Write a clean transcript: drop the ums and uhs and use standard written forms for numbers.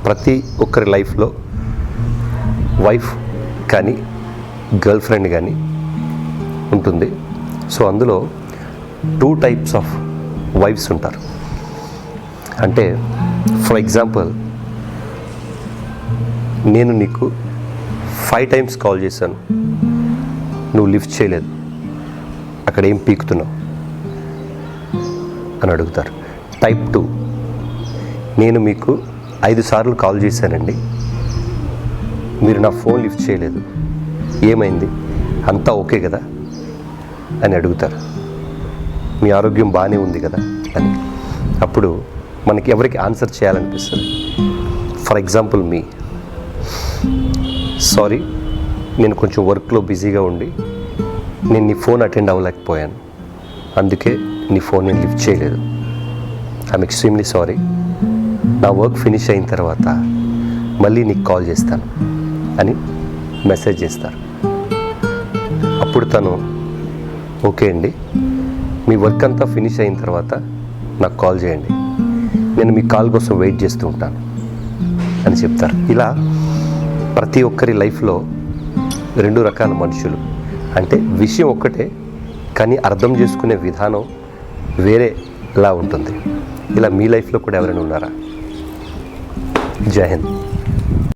ప్రతి ఒక్కరి లైఫ్లో వైఫ్ కానీ గర్ల్ ఫ్రెండ్ కానీ ఉంటుంది. సో అందులో 2 types ఆఫ్ వైఫ్స్ ఉంటారు. అంటే ఫర్ ఎగ్జాంపుల్, నేను నీకు 5 times కాల్ చేశాను, నువ్వు లిఫ్ట్ చేయలేదు, అక్కడ ఏం పీకుతున్నావు అని అడుగుతారు. టైప్ 2, నేను మీకు 5 సార్లు కాల్ చేశానండి, మీరు నా ఫోన్ లిఫ్ట్ చేయలేదు, ఏమైంది, అంతా ఓకే కదా అని అడుగుతారు. మీ ఆరోగ్యం బాగానే ఉంది కదా అని. అప్పుడు మనకి ఎవరికి ఆన్సర్ చేయాలనిపిస్తుంది. ఫర్ ఎగ్జాంపుల్ మీ, సారీ నేను కొంచెం వర్క్లో బిజీగా ఉండి నేను నీ ఫోన్ అటెండ్ అవ్వలేకపోయాను, అందుకే నీ ఫోన్ నేను లిఫ్ట్ చేయలేదు. ఐఎమ్ ఎక్స్ట్రీమ్లీ సారీ, నా వర్క్ ఫినిష్ అయిన తర్వాత మళ్ళీ నీకు కాల్ చేస్తాను అని మెసేజ్ చేస్తారు. అప్పుడు తను ఓకే అండి, మీ వర్క్ అంతా ఫినిష్ అయిన తర్వాత నాకు కాల్ చేయండి, నేను మీ కాల్ కోసం వెయిట్ చేస్తూ ఉంటాను అని చెప్తారు. ఇలా ప్రతి ఒక్కరి లైఫ్లో 2 రకాల మనుషులు. అంటే విషయం ఒక్కటే, కానీ అర్థం చేసుకునే విధానం వేరేలా ఉంటుంది. ఇలా మీ లైఫ్లో కూడా ఎవరైనా ఉన్నారా? జై హింద్.